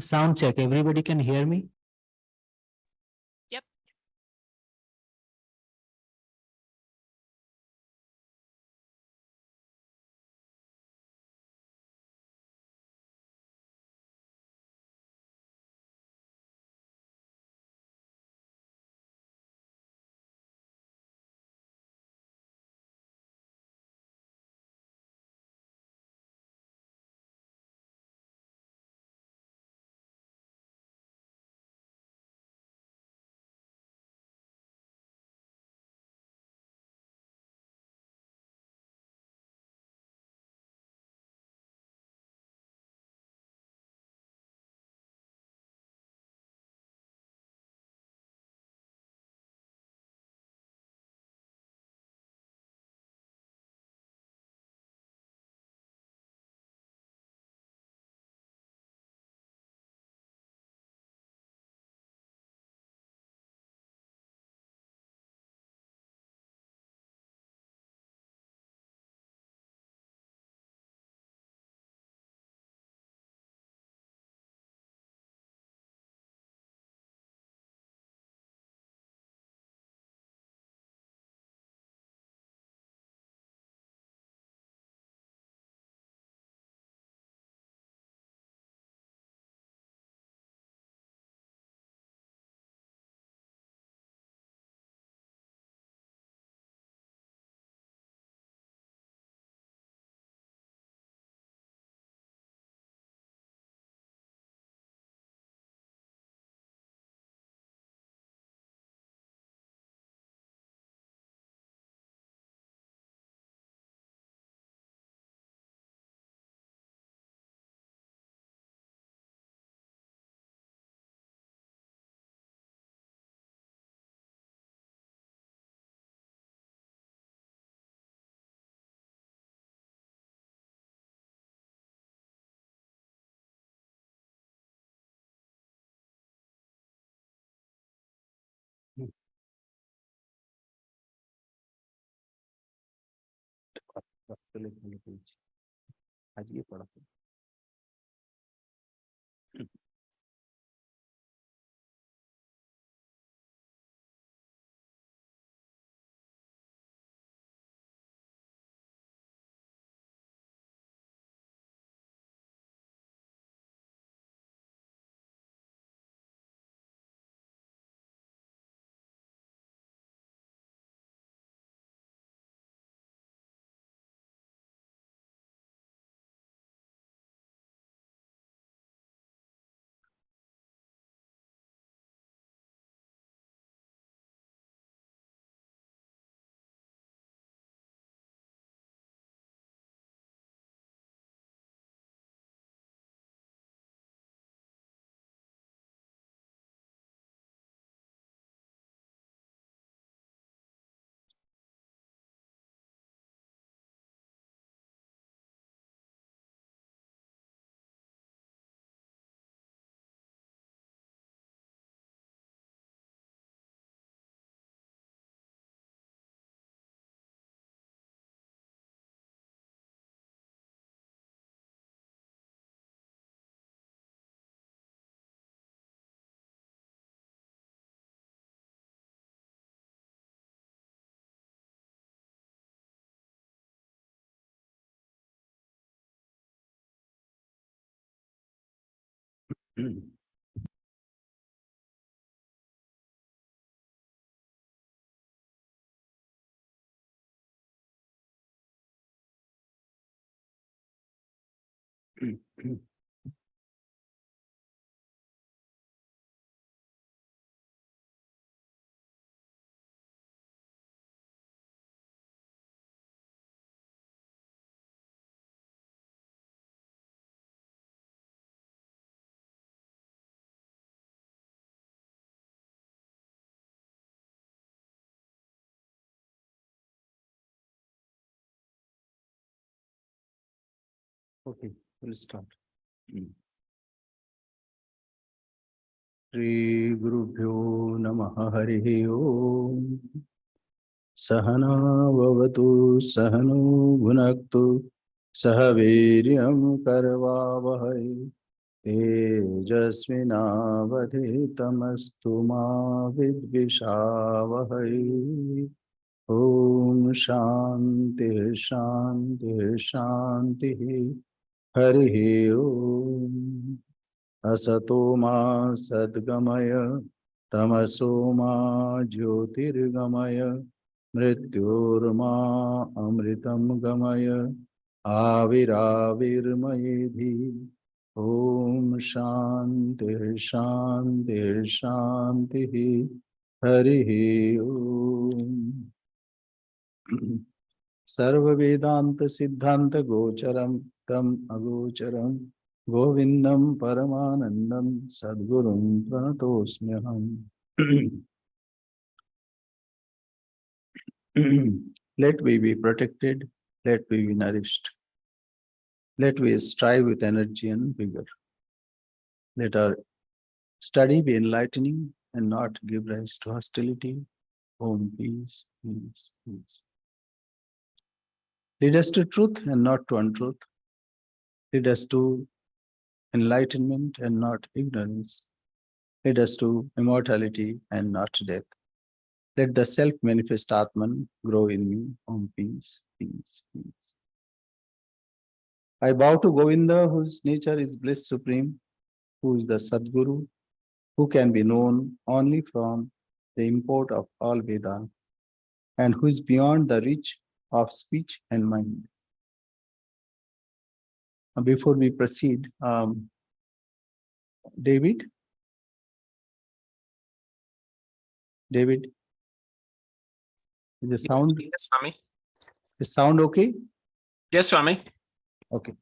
Sound check. Everybody can hear me? Yep. Okay, we'll start. Shri Gurubhyo Namaha Harihi Om. Sahana Vavatu Sahano Bhunaktu Sahaviryam Karvavahai तेजस्विनावधीतमस्तु मा विद्विषावहै। ॐ शान्ति शान्ति शान्तिः। हरिः ॐ। असतो मा सद्गमय तमसो मा ज्योतिर्गमय मृत्योर्मा अमृतं गमय आविराविर्मयेधि। ॐ शान्ति शान्ति शान्तिः। हरिः ॐ। सर्ववेदांत सिद्धांत गोचरम तम अगोचरम गोविंदम परमानंदम सद्गुरुं प्रणतोस्म्यहम्। Let we be protected, let we be nourished, let we strive with energy and vigor. Let our study be enlightening and not give rise to hostility. Om peace, peace, peace. Lead us to truth and not to untruth. Lead us to enlightenment and not ignorance. Lead us to immortality and not death. Let the self-manifest Atman grow in me. Om peace, peace, peace. I bow to Govinda, whose nature is bliss supreme, who is the Sadguru, who can be known only from the import of all Veda, and who is beyond the reach of speech and mind. Before we proceed, David, is the sound, Yes, Swami. is sound okay? Yes, Swami. Okay.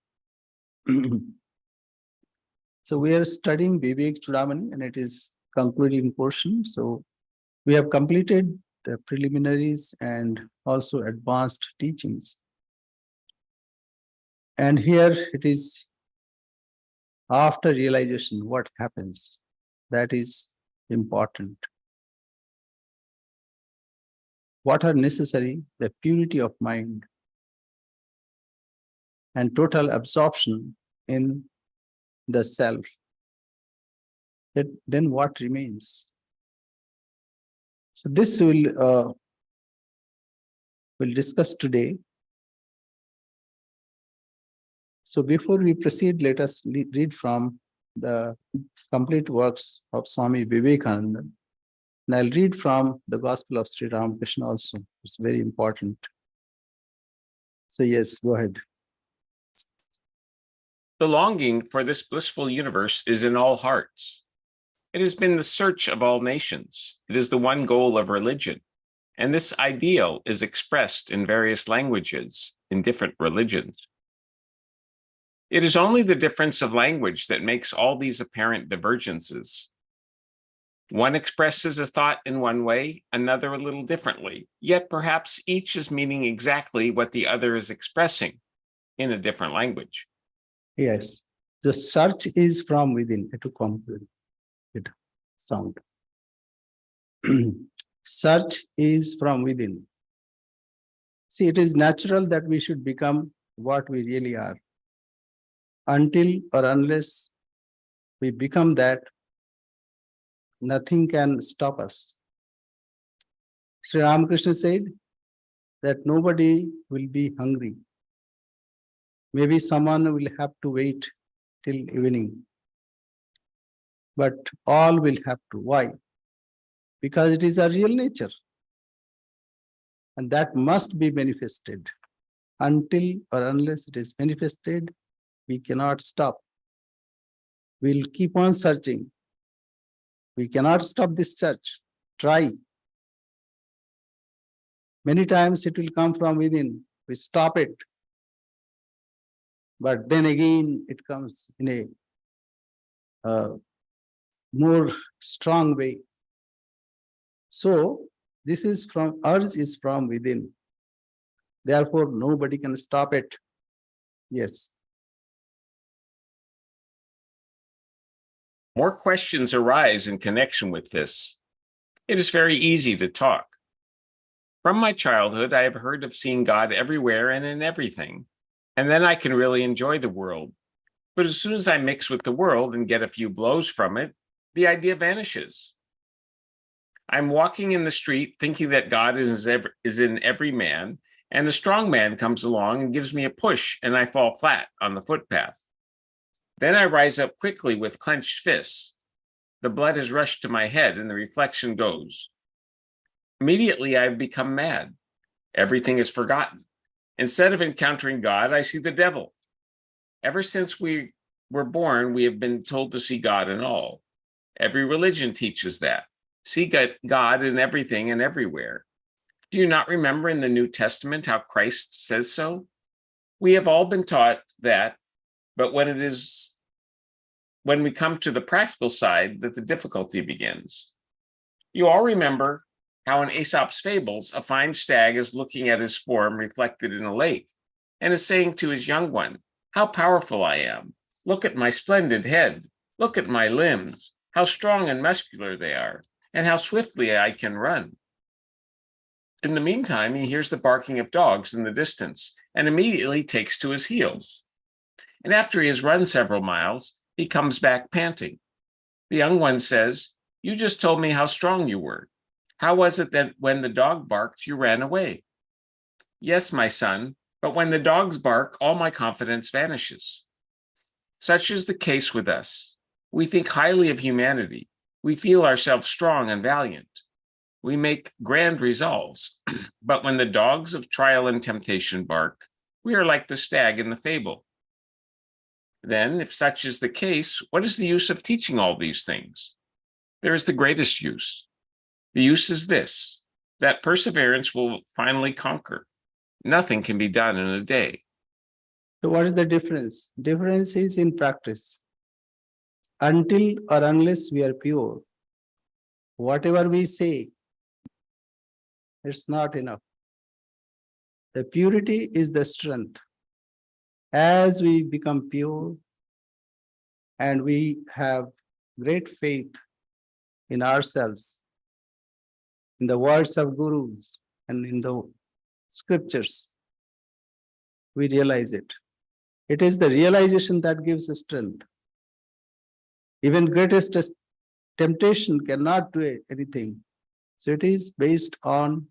So we are studying Vivekachudamani and it is concluding portion. So we have completed the preliminaries and also advanced teachings. And here it is after realization what happens. That is important. What are necessary? The purity of mind and total absorption in the self. Then what remains? So this we'll discuss today. So before we proceed, let us read from the complete works of Swami Vivekananda. And I'll read from the Gospel of Sri Ramakrishna also. It's very important. So yes, go ahead. The longing for this blissful universe is in all hearts. It has been the search of all nations. It is the one goal of religion. And this ideal is expressed in various languages in different religions. It is only the difference of language that makes all these apparent divergences. One expresses a thought in one way, another a little differently, yet perhaps each is meaning exactly what the other is expressing in a different language. Yes, the search is from within. To complete it, sound. Search is from within. See, it is natural that we should become what we really are. Until or unless we become that, nothing can stop us. Sri Ramakrishna said that nobody will be hungry. Maybe someone will have to wait till evening. But all will have to. Why? Because it is our real nature. And that must be manifested. Until or unless it is manifested, we cannot stop. We'll keep on searching. We cannot stop this search. Try. Many times it will come from within. We stop it. But then again, it comes in a more strong way. So this is from, urge is from within. Therefore, nobody can stop it. Yes. More questions arise in connection with this. It is very easy to talk. From my childhood, I have heard of seeing God everywhere and in everything, and then I can really enjoy the world. But as soon as I mix with the world and get a few blows from it, the idea vanishes. I'm walking in the street thinking that God is in every man, and a strong man comes along and gives me a push, and I fall flat on the footpath. Then I rise up quickly with clenched fists. The blood has rushed to my head, and the reflection goes. Immediately, I've become mad. Everything is forgotten. Instead of encountering God, I see the devil. Ever since we were born, we have been told to see God in all. Every religion teaches that. See God in everything and everywhere. Do you not remember in the New Testament how Christ says so? We have all been taught that, but when we come to the practical side, that the difficulty begins. You all remember how in Aesop's fables, a fine stag is looking at his form reflected in a lake and is saying to his young one, "How powerful I am. Look at my splendid head. Look at my limbs, how strong and muscular they are, and how swiftly I can run." In the meantime, he hears the barking of dogs in the distance and immediately takes to his heels. And after he has run several miles, he comes back panting. The young one says, "You just told me how strong you were. How was it that when the dog barked, you ran away?" "Yes, my son, but when the dogs bark, all my confidence vanishes." Such is the case with us. We think highly of humanity. We feel ourselves strong and valiant. We make grand resolves, but when the dogs of trial and temptation bark, we are like the stag in the fable. Then, if such is the case, what is the use of teaching all these things? There is the greatest use. The use is this, that perseverance will finally conquer. Nothing can be done in a day. So what is the difference? Difference is in practice. Until or unless we are pure, whatever we say, it's not enough. The purity is the strength. As we become pure and we have great faith in ourselves, in the words of gurus and in the scriptures, we realize it. It is the realization that gives us strength. Even greatest temptation cannot do anything. So it is based on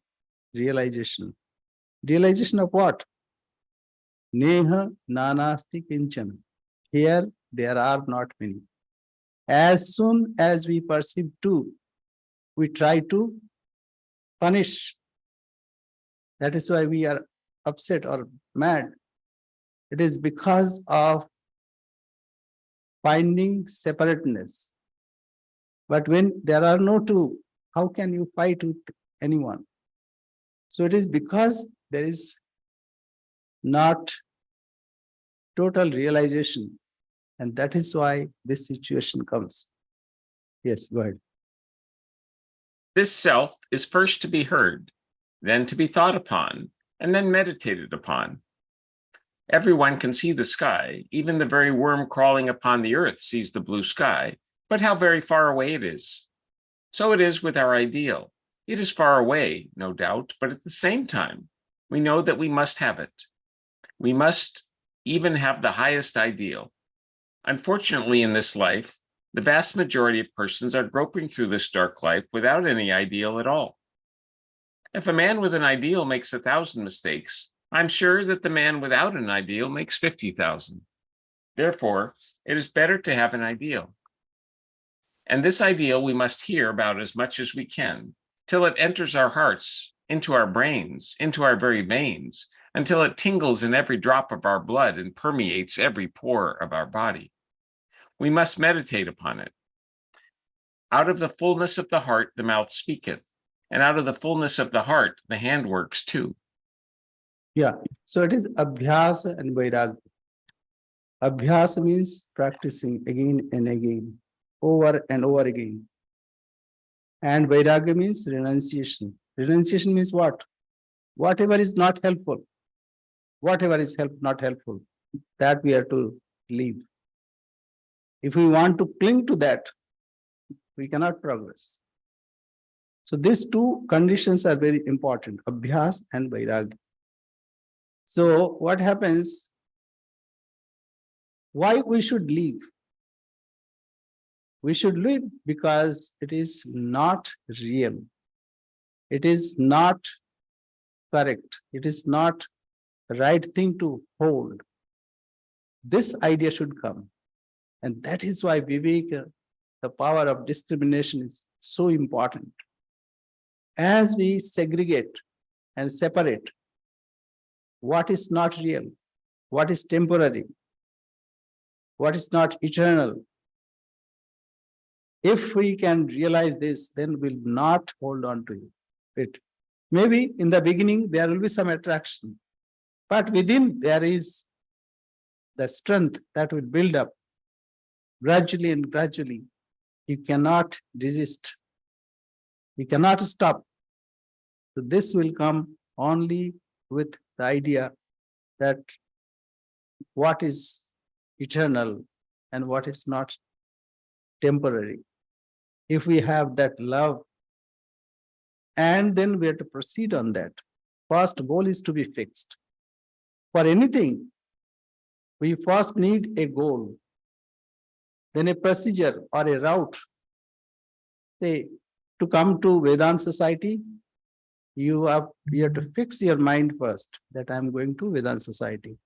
realization. Realization of what? Neha nanasti kinchan. Here there are not many. As soon as we perceive two, we try to punish. That is why we are upset or mad. It is because of finding separateness. But when there are no two, how can you fight with anyone? So it is because there is not total realization, and that is why this situation comes. Yes, go ahead. This self is first to be heard, then to be thought upon, and then meditated upon. Everyone can see the sky. Even the very worm crawling upon the earth sees the blue sky, but how very far away it is. So it is with our ideal. It is far away, no doubt, but at the same time, we know that we must have it. We must even have the highest ideal. Unfortunately, in this life, the vast majority of persons are groping through this dark life without any ideal at all. If a man with an ideal makes 1,000 mistakes, I'm sure that the man without an ideal makes 50,000. Therefore, it is better to have an ideal. And this ideal we must hear about as much as we can, till it enters our hearts, into our brains, into our very veins, until it tingles in every drop of our blood and permeates every pore of our body. We must meditate upon it. Out of the fullness of the heart, the mouth speaketh, and out of the fullness of the heart, the hand works too. Yeah, so it is abhyasa and vairagya. Abhyasa means practicing again and again, over and over again. And vairagya means renunciation. Renunciation means what? Whatever is not helpful, whatever is not helpful, that we are to leave. If we want to cling to that, we cannot progress. So these two conditions are very important, abhyas and vairagya. So what happens Why we should live? We should live because it is not real. It is not correct. It is not the right thing to hold. This idea should come. And that is why Vivek, the power of discrimination is so important. As we segregate and separate what is not real, what is temporary, what is not eternal, if we can realize this, then we'll not hold on to it. Maybe in the beginning, there will be some attraction, but within there is the strength that will build up gradually and gradually. You cannot resist. You cannot stop. So this will come only with the idea that what is eternal and what is not temporary. If we have that love, and then we have to proceed on that. First goal is to be fixed. For anything, we first need a goal, then a procedure or a route. Say, to come to Vedanta Society, you have to fix your mind first that I'm going to Vedanta Society.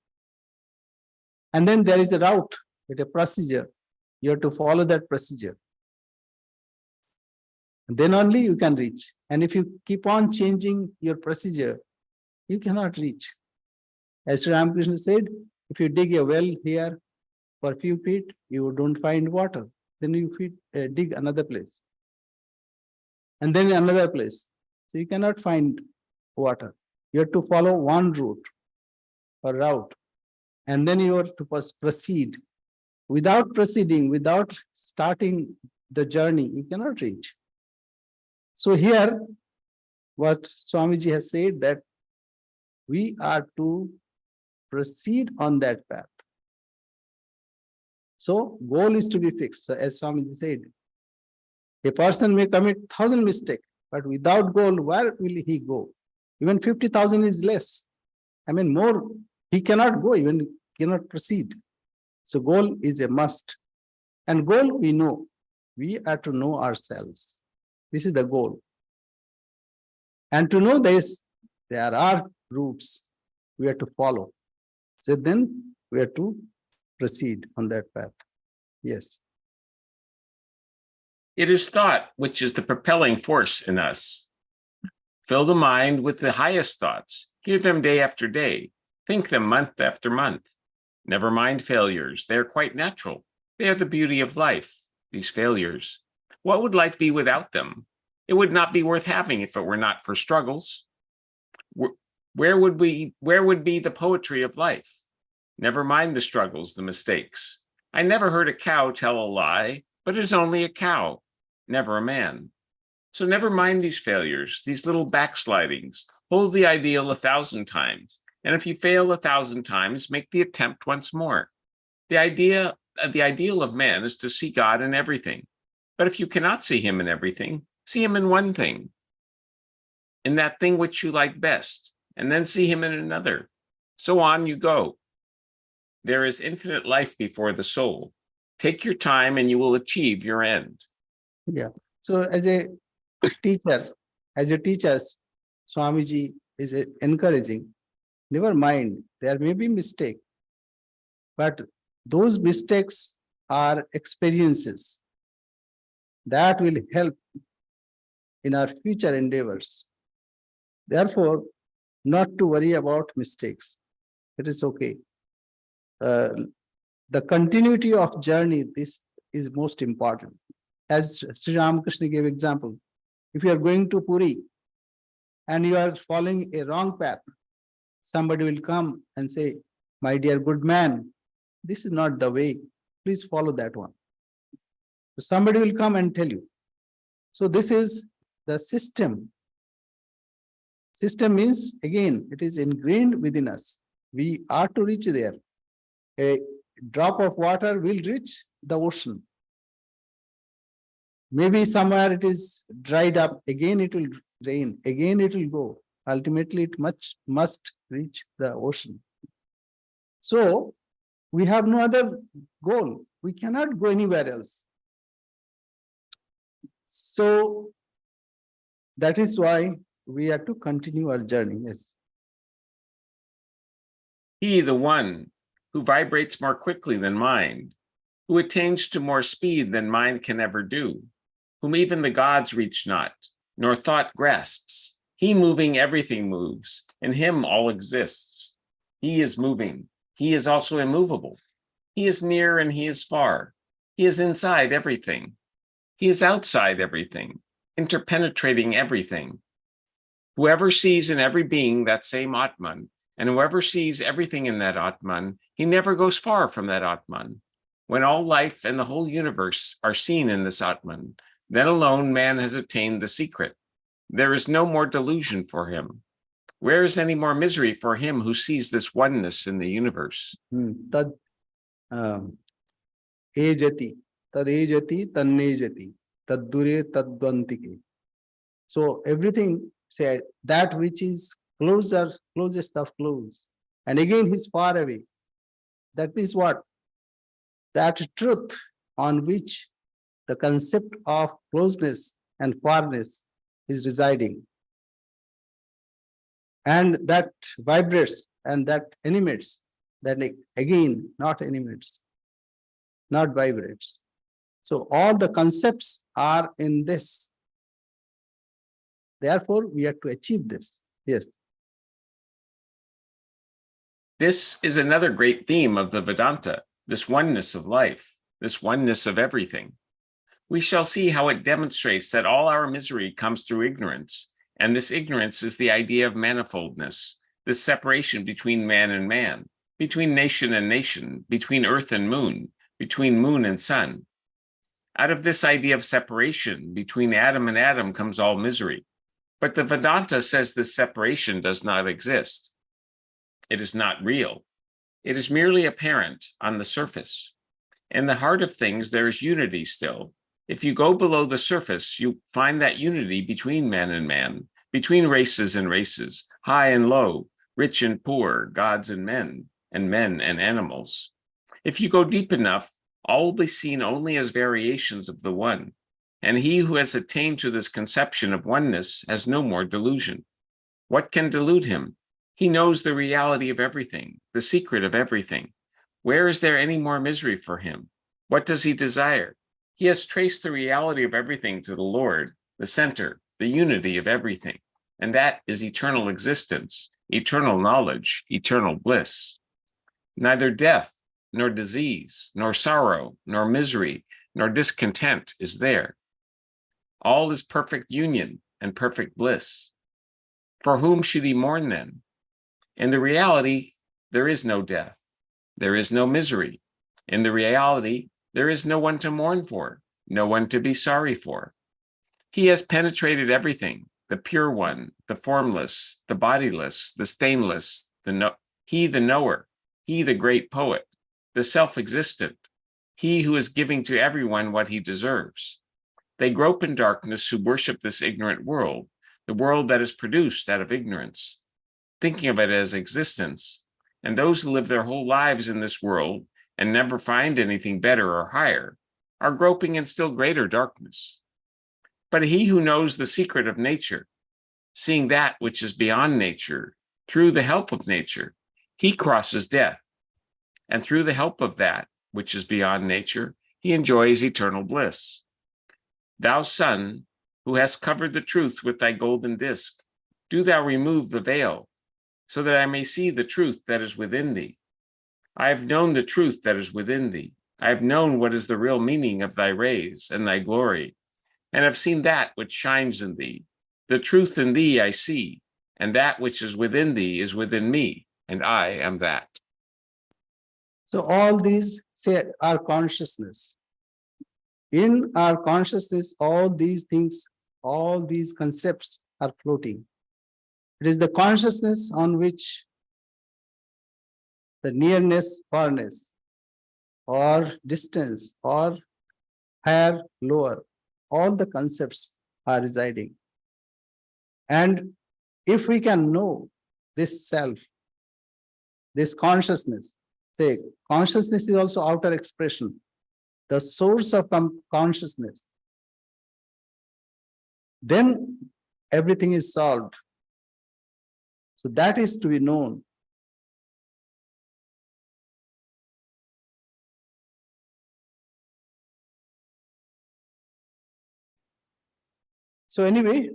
And then there is a route, with a procedure. You have to follow that procedure. And then only you can reach. And if you keep on changing your procedure, you cannot reach. As Sri Ramakrishna said, if you dig a well here for a few feet, you don't find water. Then you dig another place. And then another place. So you cannot find water. You have to follow one route or route. And then you have to proceed. Without proceeding, without starting the journey, you cannot reach. So here, what Swamiji has said, that we are to proceed on that path. So goal is to be fixed. So as Swamiji said, a person may commit 1,000 mistakes, but without goal, where will he go? Even 50,000 is less. I mean, more, he cannot go, even cannot proceed. So goal is a must. And goal we know. We are to know ourselves. This is the goal. And to know this, there are routes we have to follow. So then we have to proceed on that path. Yes. It is thought which is the propelling force in us. Fill the mind with the highest thoughts. Hear them day after day. Think them month after month. Never mind failures. They are quite natural. They are the beauty of life, these failures. What would life be without them? It would not be worth having if it were not for struggles. Where would be the poetry of life? Never mind the struggles, the mistakes. I never heard a cow tell a lie, but it is only a cow, never a man. So never mind these failures, these little backslidings. Hold the ideal 1,000 times. And if you fail 1,000 times, make the attempt once more. The ideal of man is to see God in everything. But if you cannot see him in everything, see him in one thing, in that thing which you like best, and then see him in another. So on you go. There is infinite life before the soul. Take your time and you will achieve your end. Yeah. So as a teacher, as your teachers, Swamiji is encouraging, never mind, there may be mistake, but those mistakes are experiences that will help in our future endeavors. Therefore, not to worry about mistakes. It is okay. The continuity of journey, this is most important. As Sri Ramakrishna gave example, if you are going to Puri and you are following a wrong path, somebody will come and say, my dear good man, this is not the way. Please follow that one. So somebody will come and tell you. So this is the system. System means, again, it is ingrained within us. We are to reach there. A drop of water will reach the ocean. Maybe somewhere it is dried up, again it will rain, again it will go. Ultimately, it must reach the ocean. So We have no other goal. We cannot go anywhere else. So that is why we have to continue our journey. Yes. He, the one who vibrates more quickly than mind, who attains to more speed than mind can ever do, whom even the gods reach not, nor thought grasps. He moving everything moves, in him all exists. He is moving, he is also immovable. He is near and he is far. He is inside everything. He is outside everything, interpenetrating everything. Whoever sees in every being that same Atman, and whoever sees everything in that Atman, he never goes far from that Atman. When all life and the whole universe are seen in this Atman, then alone man has attained the secret. There is no more delusion for him. Where is any more misery for him who sees this oneness in the universe? Tad ejati, tad ejati, tannejati, tad dure tadvantike. So everything, say that which is closer, closest of close, and again he's far away. That is what? That truth on which the concept of closeness and farness is residing. And that vibrates and that animates, that again not animates, not vibrates. So all the concepts are in this. Therefore, we have to achieve this. Yes. This is another great theme of the Vedanta, this oneness of life, this oneness of everything. We shall see how it demonstrates that all our misery comes through ignorance, and this ignorance is the idea of manifoldness, this separation between man and man, between nation and nation, between earth and moon, between moon and sun. Out of this idea of separation between atom and atom comes all misery. But the Vedanta says this separation does not exist. It is not real. It is merely apparent on the surface. In the heart of things, there is unity still. If you go below the surface, you find that unity between man and man, between races and races, high and low, rich and poor, gods and men and animals. If you go deep enough, all will be seen only as variations of the one. And he who has attained to this conception of oneness has no more delusion. What can delude him? He knows the reality of everything, the secret of everything. Where is there any more misery for him? What does he desire? He has traced the reality of everything to the Lord, the center, the unity of everything. And that is eternal existence, eternal knowledge, eternal bliss. Neither death, nor disease, nor sorrow, nor misery, nor discontent is there. All is perfect union and perfect bliss. For whom should he mourn then? In the reality, there is no death. There is no misery. In the reality, there is no one to mourn for, no one to be sorry for. He has penetrated everything, the pure one, the formless, the bodiless, the stainless, he the knower, he the great poet, the self-existent, he who is giving to everyone what he deserves. They grope in darkness who worship this ignorant world, the world that is produced out of ignorance, thinking of it as existence. And those who live their whole lives in this world and never find anything better or higher are groping in still greater darkness. But he who knows the secret of nature, seeing that which is beyond nature, through the help of nature, he crosses death. And through the help of that which is beyond nature, he enjoys eternal bliss. Thou sun, who hast covered the truth with thy golden disk, do thou remove the veil, so that I may see the truth that is within thee. I have known the truth that is within thee. I have known what is the real meaning of thy rays and thy glory, and have seen that which shines in thee. The truth in thee I see, and that which is within thee is within me, and I am that. So all these say our consciousness. In our consciousness, all these things, all these concepts are floating. It is the consciousness on which the nearness, farness, or distance, or higher, lower, all the concepts are residing. And if we can know this self, this consciousness, Say, consciousness is also outer expression, the source of consciousness. Then everything is solved. So that is to be known. So anyway,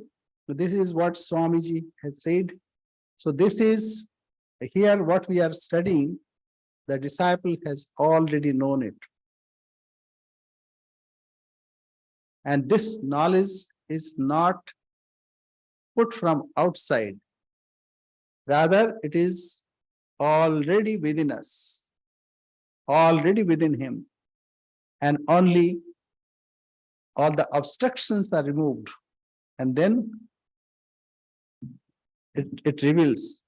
this is what Swamiji has said. So this is here what we are studying. The disciple has already known it. And this knowledge is not put from outside. Rather, it is already within us, already within him. And only all the obstructions are removed. And then it reveals.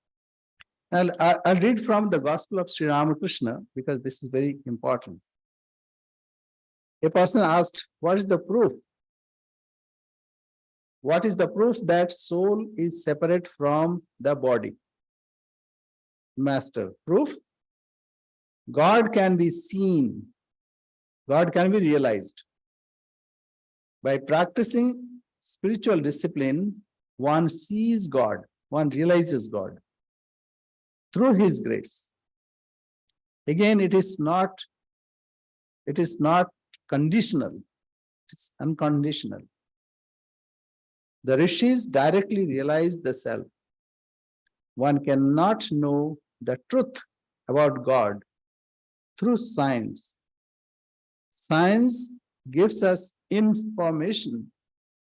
I'll read from the Gospel of Sri Ramakrishna because this is very important. A person asked, what is the proof? What is the proof that soul is separate from the body? Master, proof? God can be seen. God can be realized. By practicing spiritual discipline, one sees God, one realizes God through his grace. Again, it is not conditional, it's unconditional. The rishis directly realize the self. One cannot know the truth about God through science. Science gives us information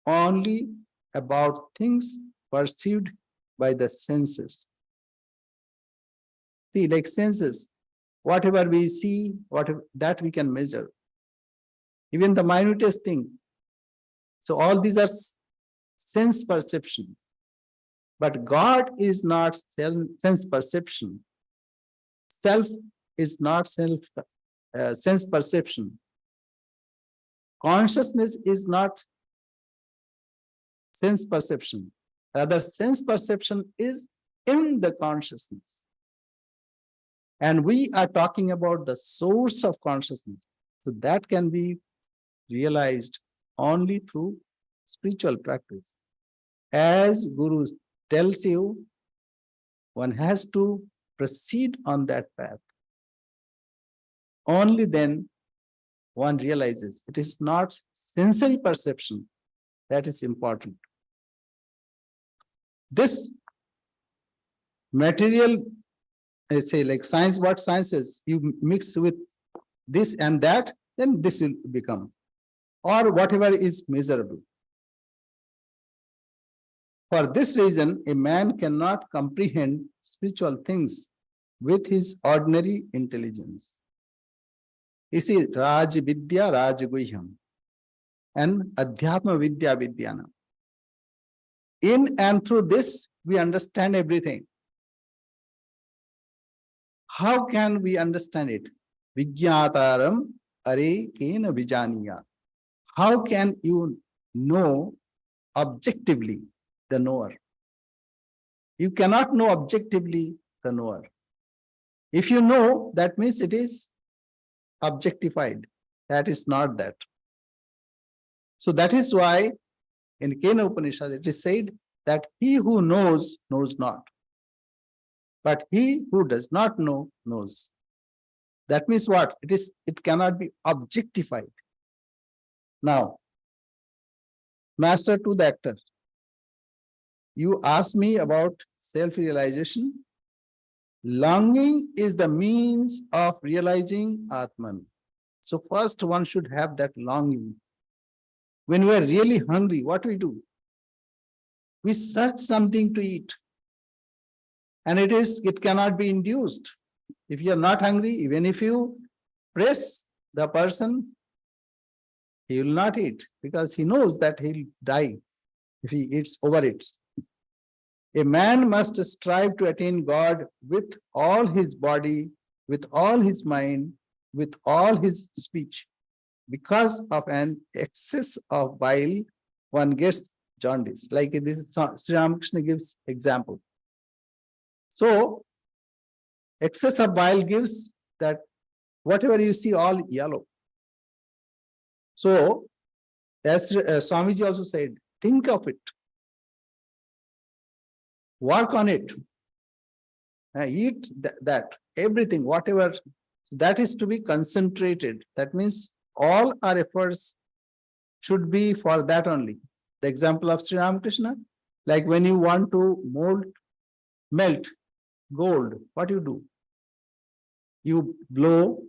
only about things perceived by the senses. See, like senses, whatever we see, whatever that we can measure. Even the minutest thing. So all these are sense perception. But God is not sense perception. Self is not sense perception. Consciousness is not sense perception. Rather, sense perception is in the consciousness. And we are talking about the source of consciousness. So that can be realized only through spiritual practice. As Guru tells you, one has to proceed on that path. Only then one realizes it is not sensory perception that is important. This material, let's say like science, what science is, you mix with this and that, then this will become, or whatever is measurable. For this reason, a man cannot comprehend spiritual things with his ordinary intelligence. This is Raj Vidya Raj Guhyam and Adhyatma Vidya Vidyanam. In and through this, we understand everything. How can we understand it? Vijñātāram are kena vijaniya. How can you know objectively the knower? You cannot know objectively the knower. If you know, that means it is objectified. That is not that. So that is why in Kena Upanishad it is said that he who knows, knows not. But he who does not know, knows. That means what? It cannot be objectified. Now, master to the actor. You asked me about self-realization. Longing is the means of realizing Atman. So first one should have that longing. When we are really hungry, what we do? We search something to eat. And it cannot be induced. If you are not hungry, even if you press the person, he will not eat because he knows that he'll die if he overeats. A man must strive to attain God with all his body, with all his mind, with all his speech. Because of an excess of bile, one gets jaundice. Like this, Sri Ramakrishna gives example. So, excess of bile gives that whatever you see all yellow. So as Swamiji also said, think of it, work on it, eat that, everything, whatever, that is to be concentrated. That means all our efforts should be for that only. The example of Sri Ramakrishna, like when you want to melt gold, what do? You blow,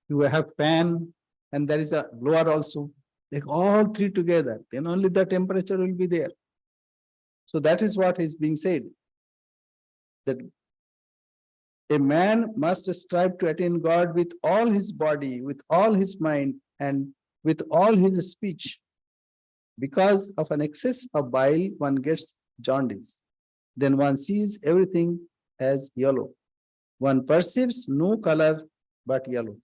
you have fan, and there is a blower also. Like all three together, then only the temperature will be there. So that is what is being said, that a man must strive to attain God with all his body, with all his mind, and with all his speech. Because of an excess of bile, one gets jaundice. Then one sees everything as yellow. One perceives no color but yellow.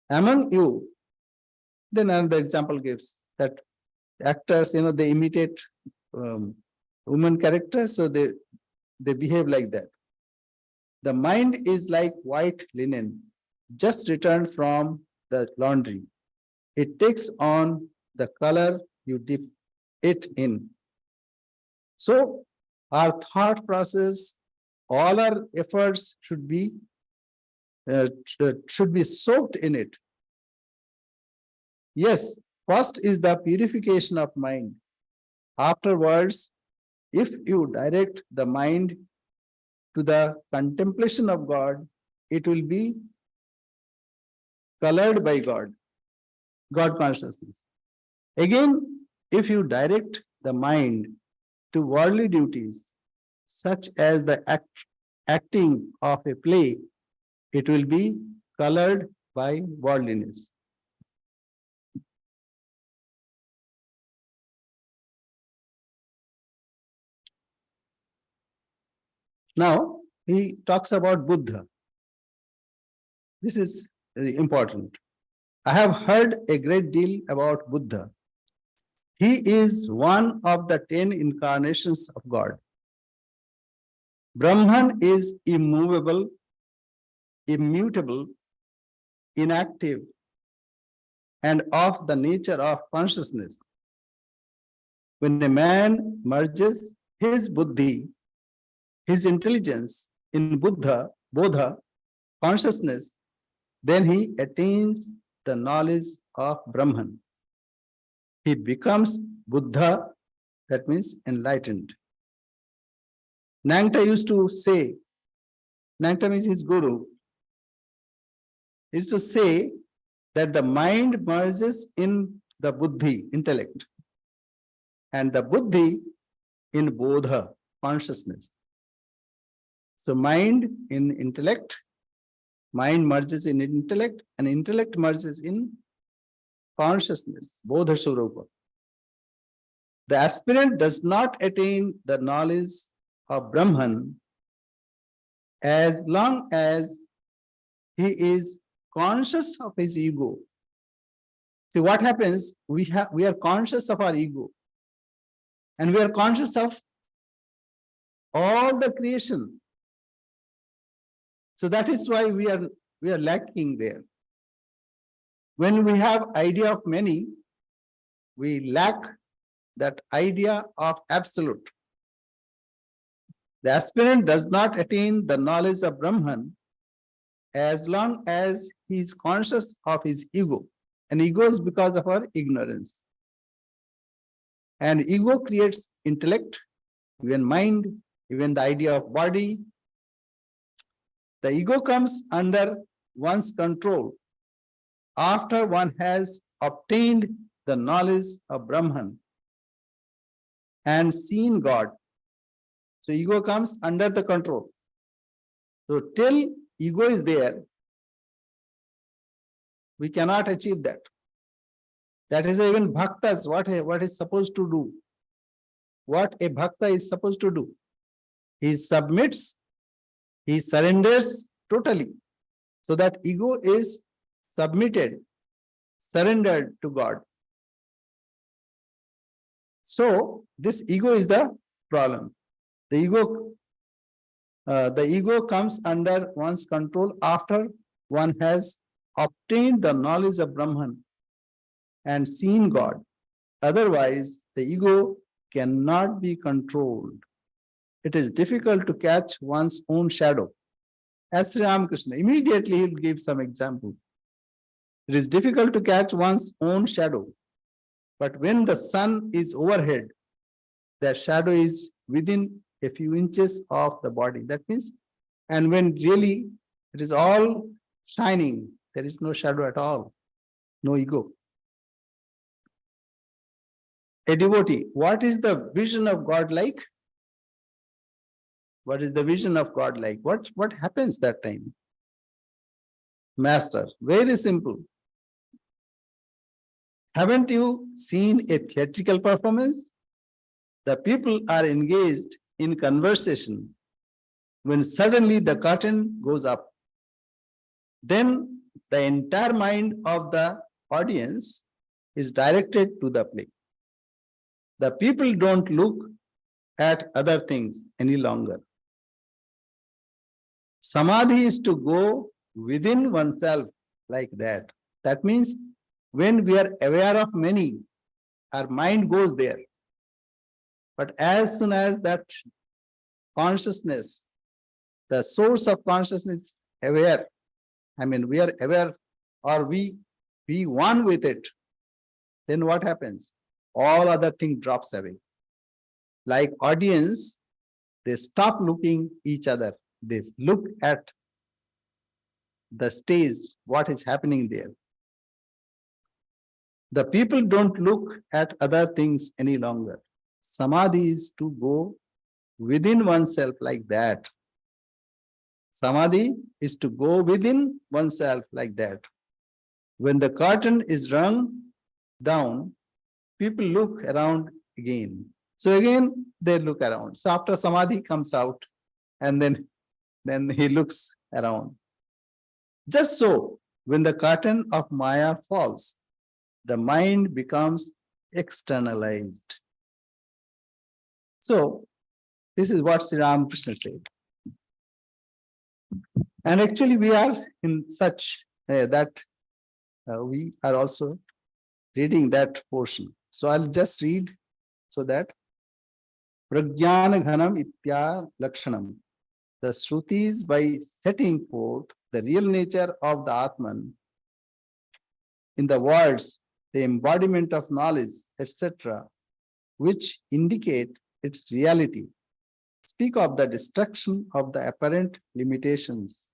Among you, then another example gives that actors, they imitate woman characters, so they behave like that. The mind is like white linen, just returned from the laundry. It takes on the color you dip it in. So our thought process, all our efforts should be soaked in it. Yes, first is the purification of mind. Afterwards, if you direct the mind to the contemplation of God, it will be colored by God consciousness. Again, if you direct the mind to worldly duties, such as the acting of a play, it will be colored by worldliness. Now, he talks about Buddha. This is important. I have heard a great deal about Buddha. He is one of the 10 incarnations of God. Brahman is immovable, immutable, inactive, and of the nature of consciousness. When a man merges his buddhi, his intelligence in Bodha consciousness, then he attains the knowledge of Brahman. He becomes Buddha, that means enlightened. Nangta used to say, Nangta means his guru, is to say that the mind merges in the buddhi, intellect, and the buddhi in bodha, consciousness. So mind in intellect, mind merges in intellect, and intellect merges in consciousness, bodha swarupa. The aspirant does not attain the knowledge of Brahman as long as he is conscious of his ego. See what happens, we are conscious of our ego, and we are conscious of all the creation. So that is why we are lacking there. When we have idea of many, we lack that idea of absolute. The aspirant does not attain the knowledge of Brahman as long as he is conscious of his ego. And ego is because of our ignorance. And ego creates intellect, even mind, even the idea of body. The ego comes under one's control after one has obtained the knowledge of Brahman and seen God. So ego comes under the control. So till ego is there, we cannot achieve that. That is even bhaktas, what is supposed to do. What a bhakta is supposed to do. He submits, he surrenders totally. So that ego is submitted, surrendered to God. So this ego is the problem. The ego The ego comes under one's control after one has obtained the knowledge of Brahman and seen God. Otherwise, the ego cannot be controlled. It is difficult to catch one's own shadow. As Sri Ramakrishna, immediately he'll give some example. It is difficult to catch one's own shadow. But when the sun is overhead, the shadow is within a few inches of the body. That means, and when really it is all shining, there is no shadow at all, no ego. A devotee, what is the vision of God like? What is the vision of God like? What happens that time? Master, very simple. Haven't you seen a theatrical performance? The people are engaged in conversation when suddenly the curtain goes up. Then the entire mind of the audience is directed to the play. The people don't look at other things any longer. Samadhi is to go within oneself like that. That means when we are aware of many, our mind goes there. But as soon as that consciousness, the source of consciousness aware, we are aware or we one with it, then what happens? All other thing drops away. Like audience, they stop looking each other. They look at the stage, what is happening there. The people don't look at other things any longer. Samadhi is to go within oneself like that. Samadhi is to go within oneself like that. When the curtain is rung down, people look around again. So again, they look around. So after Samadhi comes out, and then he looks around. Just so, when the curtain of Maya falls, the mind becomes externalized. So, this is what Sri Ramakrishna said. And actually, we are in such that we are also reading that portion. So, I'll just read so that Pragyana Ghanam Itya Lakshanam. The Shrutis, by setting forth the real nature of the Atman in the words, the embodiment of knowledge, etc., which indicate its reality, speak of the destruction of the apparent limitations.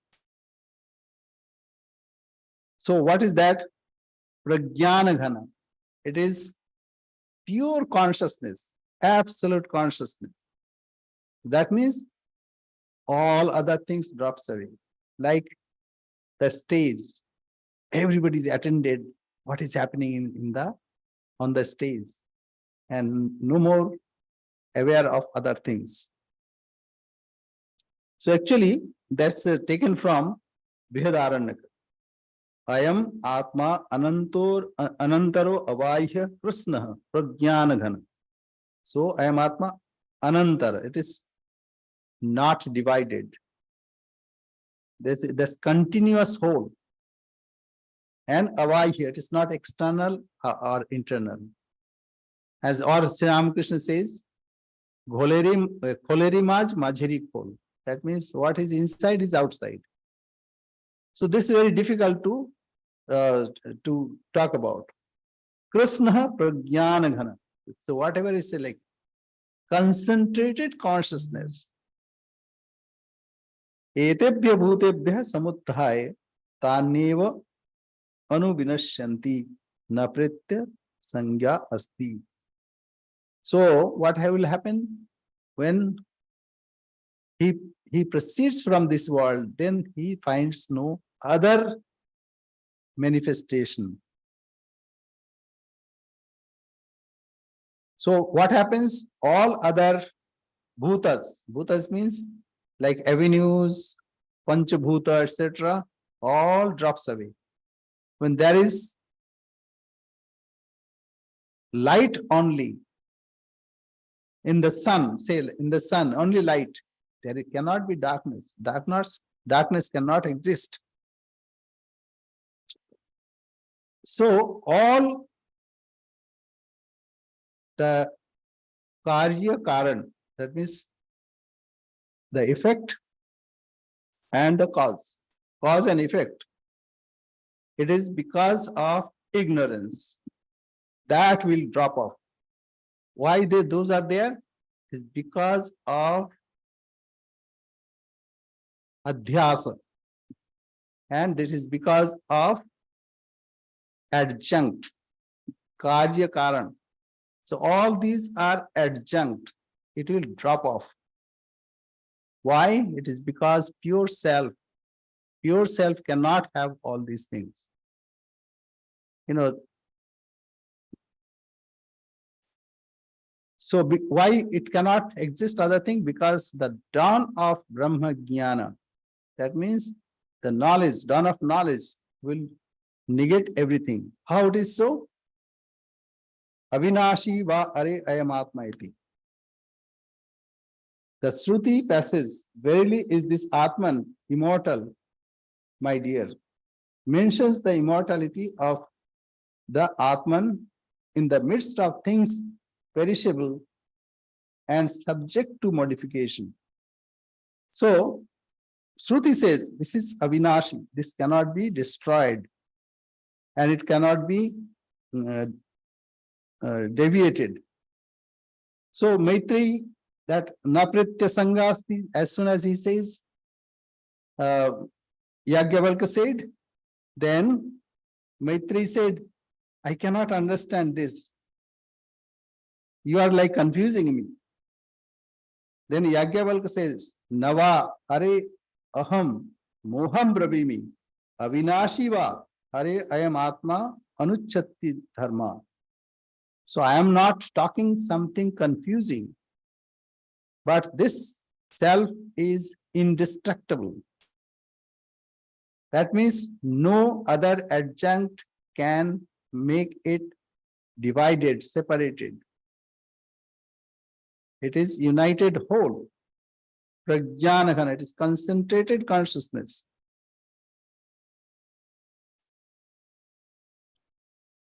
So what is that? Pragyana Ghana. It is pure consciousness, absolute consciousness. That means all other things drops away. Like the stage, everybody's attended what is happening on the stage, and no more aware of other things. So actually, that's taken from Brihadaranyaka. Ayam Atma Anantaro Avahya Krishna Pragyana Ghana. So Ayam Atma Anantara. It is not divided. There's continuous whole. And Avahya, it is not external or internal. As or Sri Ramakrishna says, Kholeri maj majheri khol. That means what is inside is outside. So this is very difficult to talk about. Krishna Pragyana Ghana. So whatever is like concentrated consciousness. Etebhya bhutebhya samuddhaya taneva anuvinashyanti napritya sangya asti. So what will happen when he proceeds from this world? Then he finds no other manifestation. So what happens? All other bhutas means like avenues, panchabhuta, etc., all drops away. When there is light only in the sun, say in the sun, only light, There cannot be darkness. Darkness cannot exist. So all the karya karan, that means the effect and the cause and effect, it is because of ignorance that will drop off. Why those are there? Is because of adhyasa, and this is because of adjunct, karya karan. So all these are adjunct. It will drop off. Why? It is because pure self cannot have all these things. So why it cannot exist other thing? Because the dawn of Brahma Jnana, that means the knowledge, dawn of knowledge will negate everything. How it is so? Avinashi va are ayam atma iti. The Shruti passage, verily is this Atman immortal, my dear, mentions the immortality of the Atman in the midst of things perishable and subject to modification. So, Shruti says, this is Avinashi, this cannot be destroyed and it cannot be deviated. So, Maitri, that Napritya Sangasti, as soon as he says, Yagyavalka said, then Maitri said, I cannot understand this. You are like confusing me. Then Yagyavalka says, Nava are aham moham brabhimi avinashi va are ayam atma anuchatti dharma. So I am not talking something confusing, but this self is indestructible. That means no other adjunct can make it divided, separated. It is united whole. Prajnanagana, it is concentrated consciousness.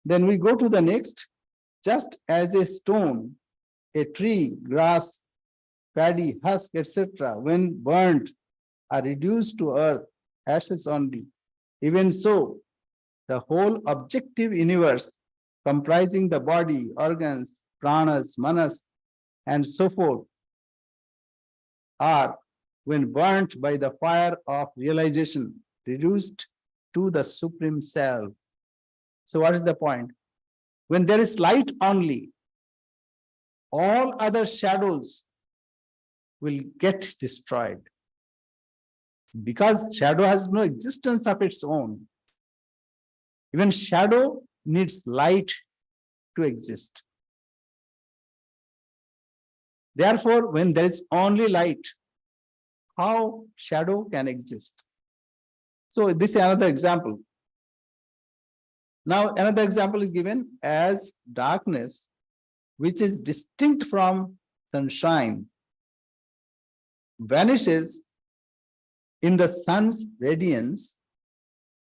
Then we go to the next. Just as a stone, a tree, grass, paddy, husk, etc., when burnt, are reduced to earth, ashes only. Even so, the whole objective universe, comprising the body, organs, pranas, manas, and so forth, are, when burnt by the fire of realization, reduced to the supreme self. So what is the point? When there is light only, all other shadows will get destroyed. Because shadow has no existence of its own. Even shadow needs light to exist. Therefore, when there is only light, how shadow can exist? So this is another example. Now, another example is given as darkness, which is distinct from sunshine, vanishes in the sun's radiance.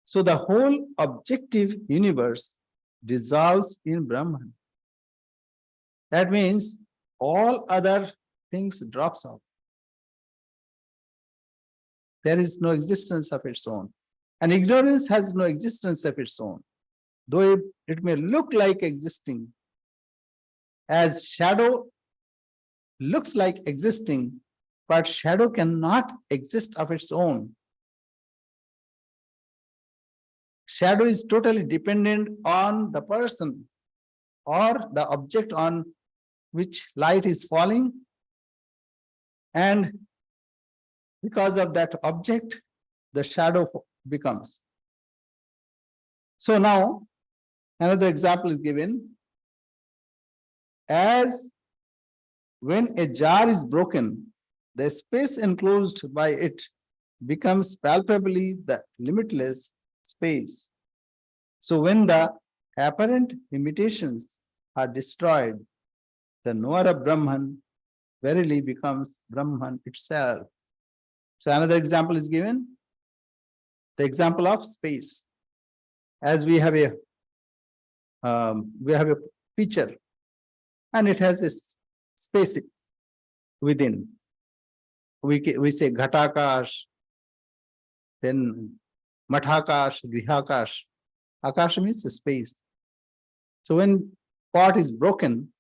So the whole objective universe dissolves in Brahman. That means all other things drops off. There is no existence of its own. And ignorance has no existence of its own. Though it may look like existing, as shadow looks like existing, but shadow cannot exist of its own. Shadow is totally dependent on the person or the object on which light is falling, and because of that object, the shadow becomes. So now, another example is given. As when a jar is broken, the space enclosed by it becomes palpably the limitless space. So when the apparent limitations are destroyed, the knower of Brahman verily becomes Brahman itself. So another example is given, the example of space. As we have a picture, and it has this space within. We say Ghatakash, then Mathakash, Grihakash. Akash means space. So when pot is broken,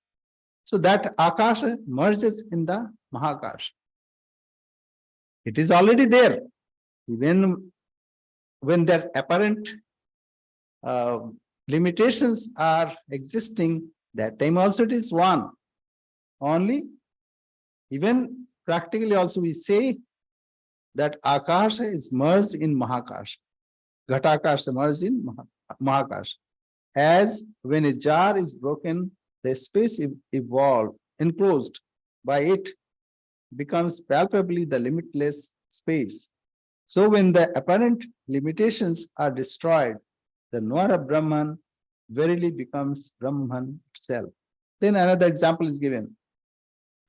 so that Akash merges in the Mahakash. It is already there. When their apparent limitations are existing, that time also it is one. Only, even practically also we say that Akasha is merged in Mahakash. Ghatakash merged in Mahakash. As when a jar is broken, the space enclosed by it becomes palpably the limitless space. So when the apparent limitations are destroyed, the knower of Brahman verily becomes Brahman itself. Then another example is given.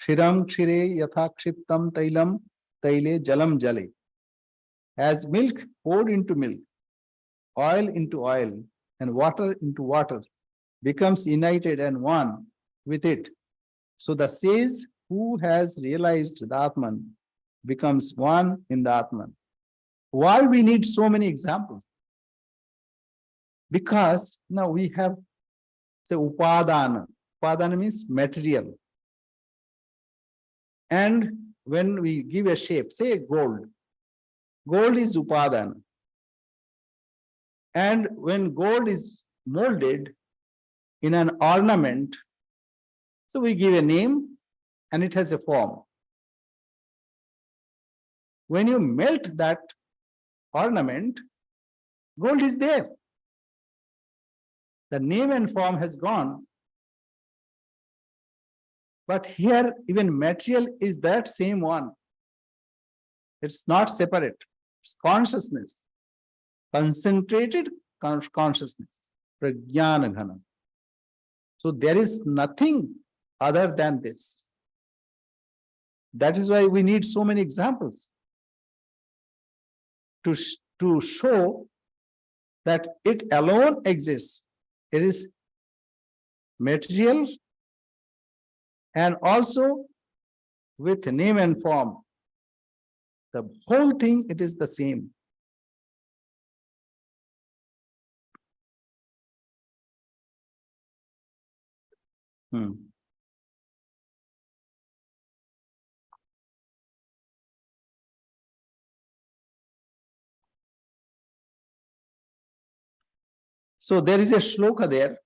Kshiram kshire yatha kshiptam tailam taile jalam jale. As milk poured into milk, oil into oil, and water into water becomes united and one with it. So the sage who has realized the Atman becomes one in the Atman. Why we need so many examples? Because now we have say upadana. Upadana means material. And when we give a shape, say gold, gold is upadana. And when gold is molded in an ornament, so we give a name and it has a form. When you melt that ornament, gold is there. The name and form has gone. But here, even material is that same one. It's not separate. It's consciousness. Concentrated consciousness. Prajnana ghana. So there is nothing other than this. That is why we need so many examples to show that it alone exists. It is material and also with name and form. The whole thing, it is the same. So there is a shloka there.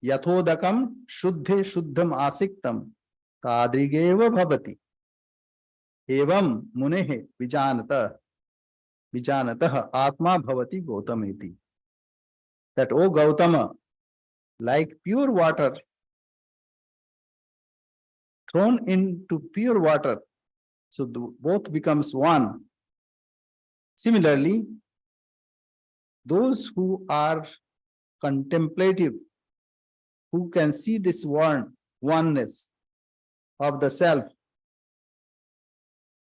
Yathodakam shuddhe shuddham asiktam tadrigeva bhavati. Evam munehe vijanatah atma bhavati Gautameti. That, O Gautama, like pure water thrown into pure water, so both becomes one. Similarly, those who are contemplative, who can see this oneness of the self,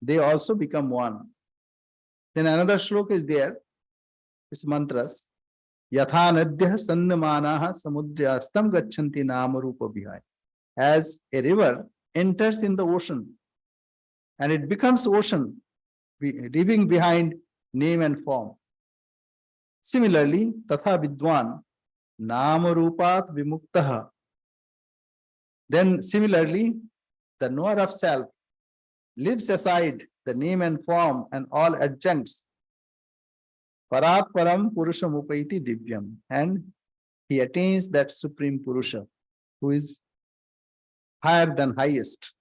they also become one. Then another shloka is there, it's mantras. Yatha nadyah sannamanaha samudrastam gachanti nama rupa bihai. As a river enters in the ocean and it becomes ocean, leaving behind name and form. Similarly, tatha vidwan nama rupat vimuktaha. Then similarly, the knower of self leaves aside the name and form and all adjuncts. Parat param purusham upaiti divyam. And he attains that supreme Purusha, who is higher than highest.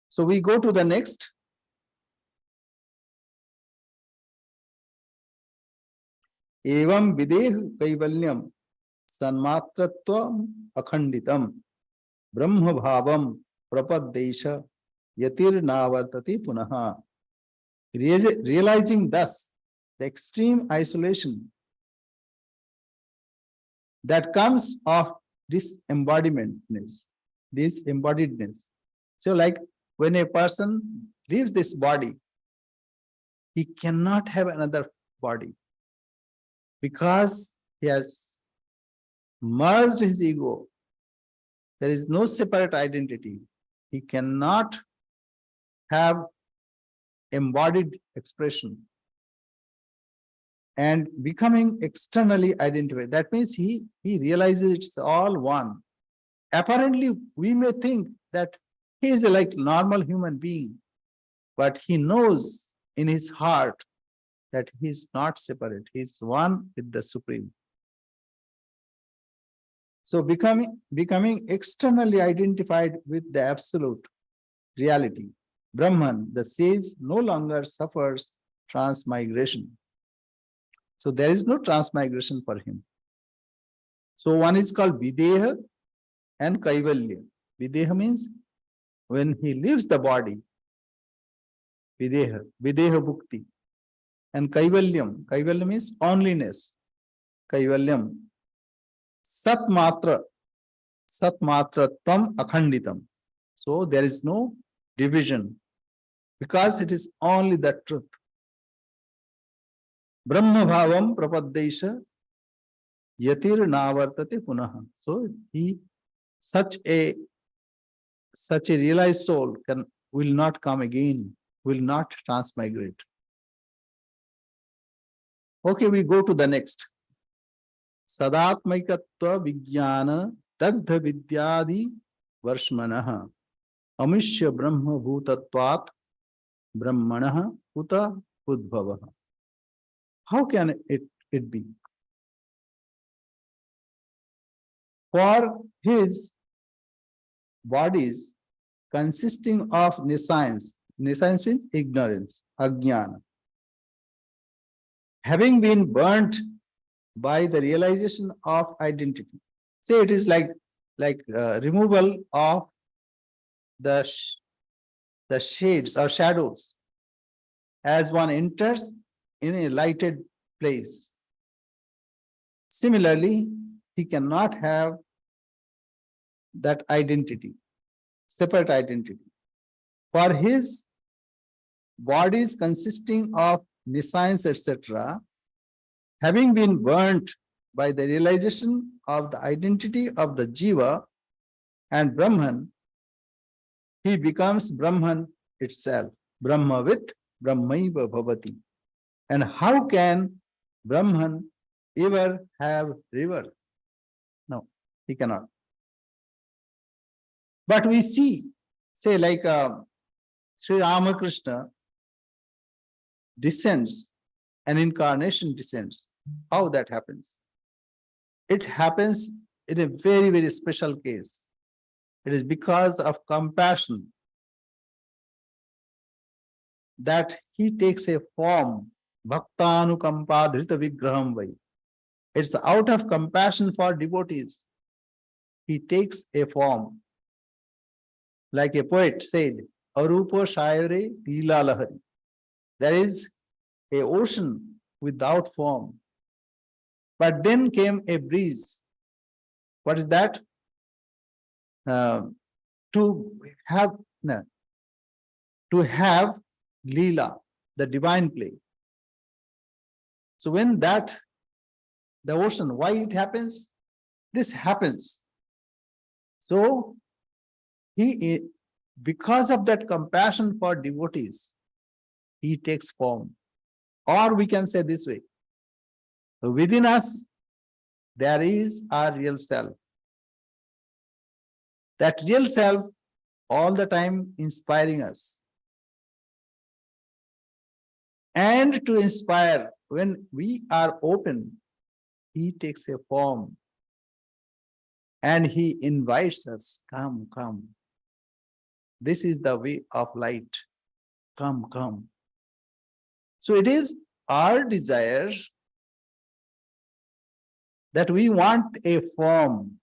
So we go to the next. Evam videhu kaivalyam sanmatratvam akhanditam brahma bhavam prapaddesha yatir navartati punaha. Realizing thus the extreme isolation that comes of disembodiedness, disembodiedness. So like when a person leaves this body, he cannot have another body because he has merged his ego. There is no separate identity. He cannot have embodied expression and becoming externally identified. That means he realizes it's all one. Apparently, we may think that he is a like normal human being, but he knows in his heart that he is not separate. He is one with the Supreme. So becoming externally identified with the absolute reality, Brahman, the sage, no longer suffers transmigration. So there is no transmigration for him. So one is called Videha and Kaivalya. Videha means when he leaves the body, Videha Bhukti. And Kaivalyam means onlyness. Kaivalyam. Satmatra Tvam Akhanditam. So there is no division because it is only the truth. Brahma Bhavam Prapaddesha Yatir Navartate Punaha. So he such a realized soul will not come again, will not transmigrate. Okay, we go to the next. Sadatmaikatva Vijnana Dagdha Vidyadi Varshmanaha Amishya Brahma Bhutatvat Brahmanaha Uta Udbhavaha. How can it be? For his bodies consisting of nescience means ignorance, ajnana, having been burnt by the realization of identity. Say it is like removal of the shades or shadows as one enters in a lighted place. Similarly, he cannot have that identity, separate identity. For his bodies consisting of nescience, etc., having been burnt by the realization of the identity of the Jiva and Brahman, he becomes Brahman itself. Brahmavit Brahmaiva Bhavati. And how can Brahman ever have river? No, he cannot. But we see, say like Sri Ramakrishna descends, an incarnation descends. How that happens? It happens in a very, very special case. It is because of compassion that he takes a form, Bhaktanukampa Dhrita Vigraham Vai. It's out of compassion for devotees. He takes a form. Like a poet said, Arupa Shayare Leela Lahari. There is an ocean without form. But then came a breeze. What is that? To have Leela, the divine play. So when the ocean, why it happens? This happens. So because of that compassion for devotees, he takes form. Or we can say this way, within us, there is our real self. That real self all the time inspiring us. And to inspire, when we are open, he takes a form and he invites us, come, come. This is the way of light. Come, come. So it is our desire that we want a form.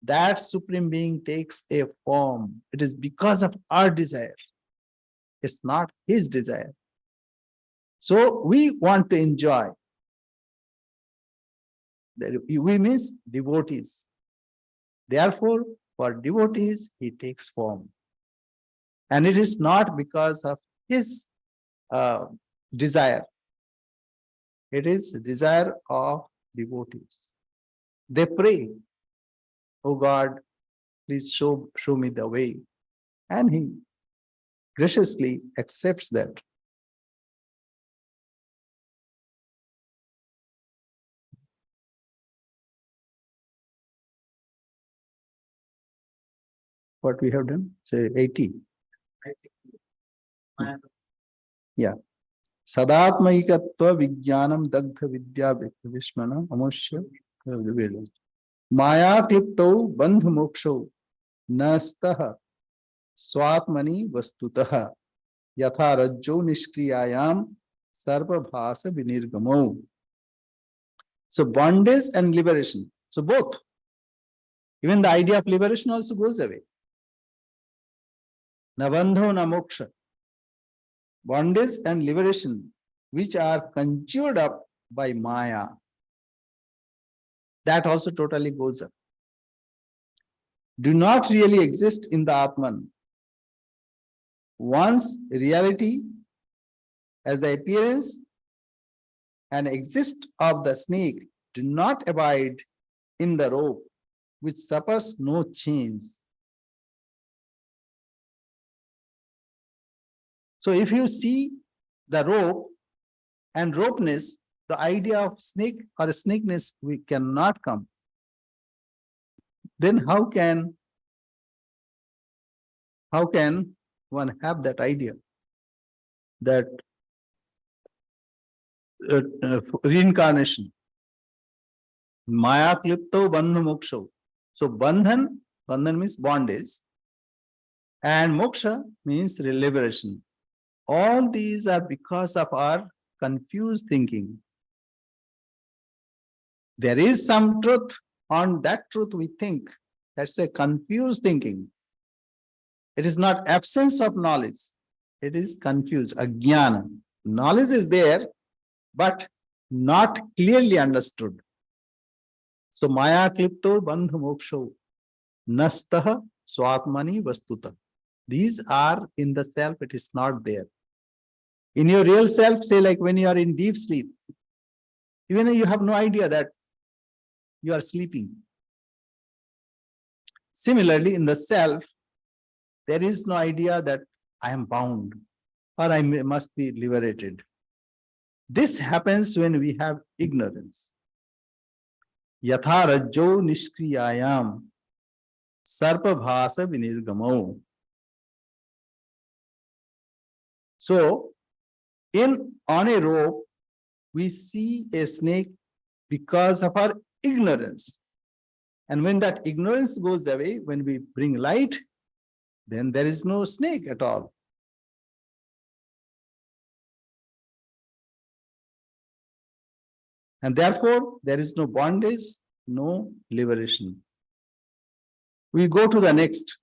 That Supreme Being takes a form. It is because of our desire. It's not his desire. So we want to enjoy. We means devotees. Therefore, for devotees, he takes form. And it is not because of his desire. It is the desire of devotees. They pray, "Oh God, please show me the way." And he graciously accepts that. What we have done? Say 80. Yeah. Sadatmaikatva vijnanam dagdha vidya vishmana amushya maya klipto bandhu moksho nastah swatmani vastutah yatha rajjo nishkriyayam sarvabhasa vinirgamo. So bondage and liberation. So both. Even the idea of liberation also goes away. Na bandho na moksha. Bondage and liberation, which are conjured up by Maya, that also totally goes up. Do not really exist in the Atman. Once reality as the appearance and exist of the snake do not abide in the rope, which suffers no change. So if you see the rope and ropeness, the idea of snake or snakeness we cannot come. Then how can one have that idea that reincarnation? Maya klipto bandhu moksho. So bandhan means bondage, and moksha means liberation. All these are because of our confused thinking. There is some truth, on that truth we think. That's a confused thinking. It is not absence of knowledge. It is confused, ajnana. Knowledge is there, but not clearly understood. So maya klipto bandhu moksho nastah swatmani vastuta. These are in the self, it is not there. In your real self, say like when you are in deep sleep, even though you have no idea that you are sleeping. Similarly, in the self, there is no idea that I am bound or I must be liberated. This happens when we have ignorance. Yatha rajjo nishkriyayam sarpabhasa vinirgamo. So, on a rope, we see a snake because of our ignorance. And when that ignorance goes away, when we bring light, then there is no snake at all. And therefore, there is no bondage, no liberation. We go to the next.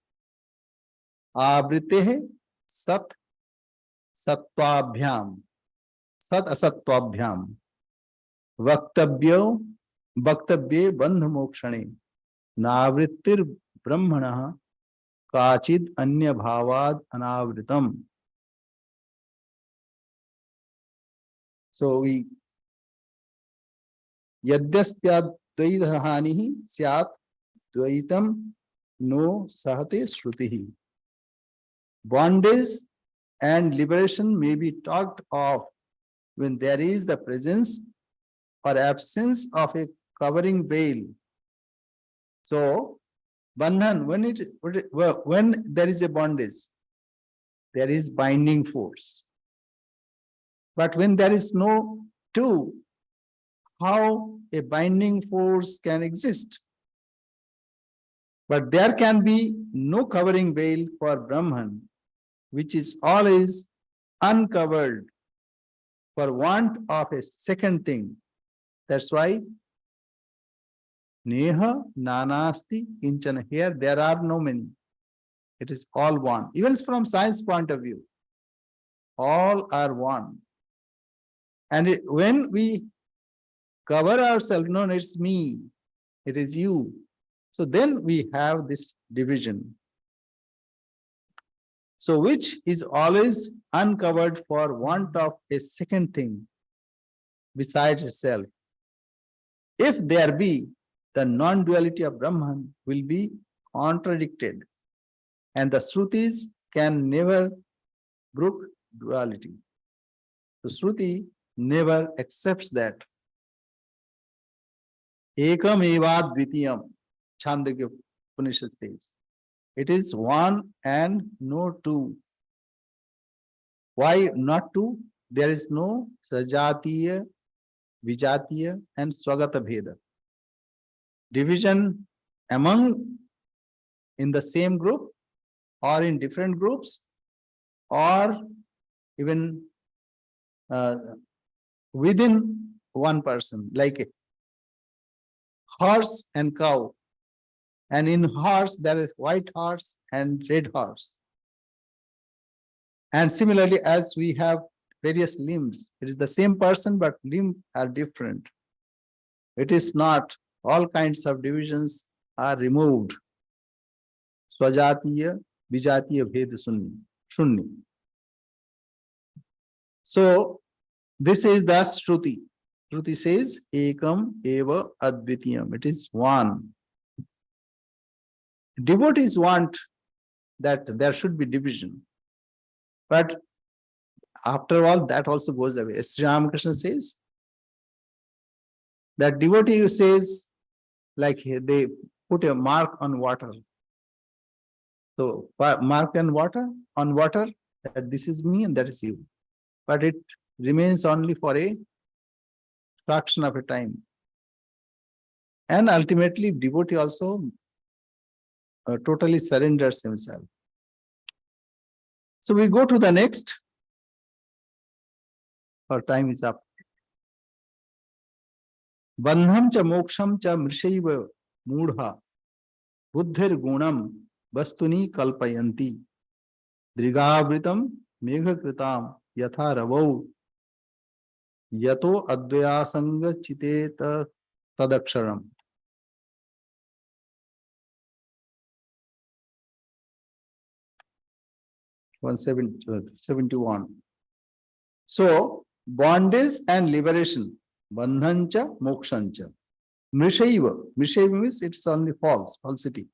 Avritehe sat sattvabhyam. Sat asattvabhyam. Vaktabhyo vaktabhye bandha mokshane. Navrittir brahmana kachid anya bhavad anavritam. So we yadyastya dvaidhanihi syat dvaitam no sahate shrutihi. Bondage and liberation may be talked of when there is the presence or absence of a covering veil. So, bandhan, when there is a bondage, there is binding force. But when there is no two, how a binding force can exist? But there can be no covering veil for Brahman, which is always uncovered for want of a second thing. That's why Neha nanasti kinchana. Here there are no many. It is all one. Even from science point of view, all are one. And when we cover ourselves, no, it's me, it is you. So then we have this division. So which is always uncovered for want of a second thing besides itself. If there be, the non-duality of Brahman will be contradicted, and the Shrutis can never brook duality. So Shruti never accepts that. Ekam eva dvitiyam, Chandogya Upanishad says. It is one and no two. Why not two? There is no Sajatiya, Vijatiya, and Swagata Bheda. Division among in the same group or in different groups or even within one person, like a horse and cow. And in horse, there is white horse and red horse. And similarly, as we have various limbs, it is the same person, but limbs are different. It is not, all kinds of divisions are removed. Swajatiya, Vijatiya, Bheda Shunni. So, this is the Shruti. Shruti says, Ekam eva advitiyam. It is one. Devotees want that there should be division. But after all, that also goes away. Sri Ramakrishna says that devotee says, like they put a mark on water. So mark on water, that this is me and that is you. But it remains only for a fraction of a time. And ultimately, devotee also totally surrenders himself. So we go to the next. Our time is up. Bandham cha moksham cha mrishaiva mudha buddhir gunam vastuni kalpayanti drigavritam meghakritam yatha ravau yato advyasanga chiteta tadaksharam. 171. So, bondage and liberation, bandhancha, mokshancha. Mrishaiva. Mrishaiva means it's only false, falsity.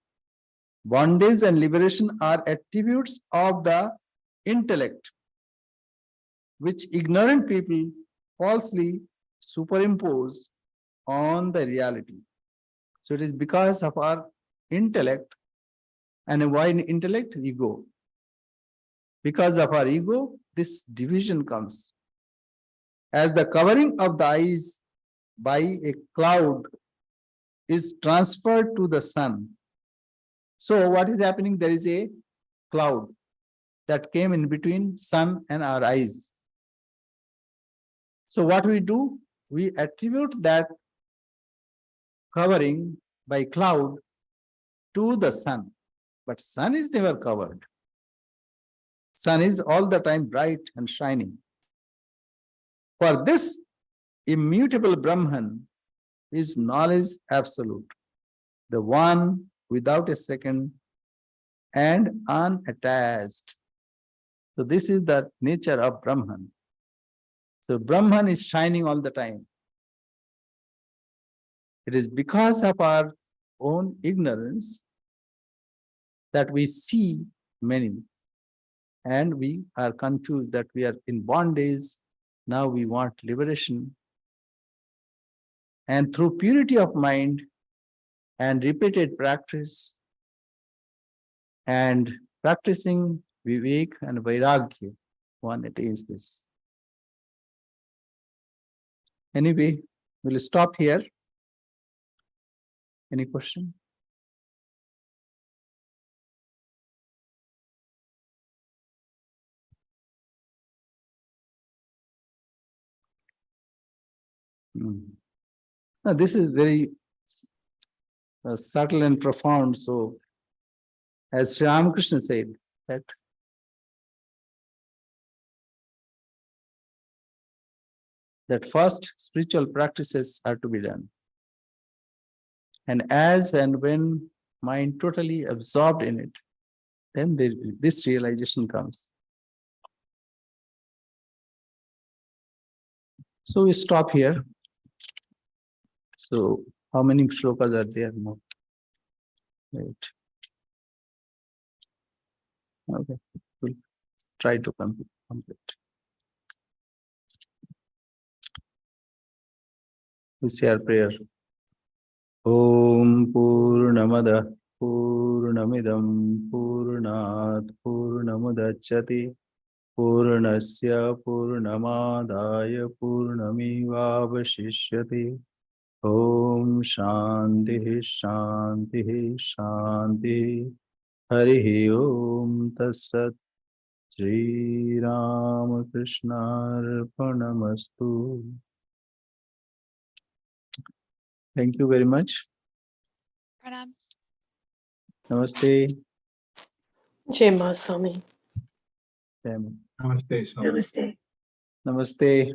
Bondage and liberation are attributes of the intellect, which ignorant people falsely superimpose on the reality. So it is because of our intellect, and why intellect? Ego. Because of our ego, this division comes. As the covering of the eyes by a cloud is transferred to the sun. So what is happening? There is a cloud that came in between sun and our eyes. So what we do? We attribute that covering by cloud to the sun. But sun is never covered. Sun is all the time bright and shining. For this immutable Brahman is knowledge absolute, the one without a second and unattached. So this is the nature of Brahman. So Brahman is shining all the time. It is because of our own ignorance that we see many. And we are confused that we are in bondage. Now we want liberation. And through purity of mind and repeated practice and practicing Vivek and Vairagya, one attains this. Anyway, we'll stop here. Any question? Now, this is very subtle and profound. So, as Sri Ramakrishna said, that first spiritual practices are to be done. And as and when mind totally absorbed in it, then this realization comes. So we stop here. So how many shlokas are there now? Right. Okay, we'll try to complete. We say our prayer. Om Purnamada Purnamidam Purnat Purnamudachyati Purnasya Purnamadaya Purnamivavashishyati. Om Shanti Shanti Shanti. Hari Om Tatsat. Shri Ramakrishna Arpanamastu. Thank you very much. Pranams. Namaste. Jai Ma Swami. Namaste. Namaste, Swami. Namaste. Namaste.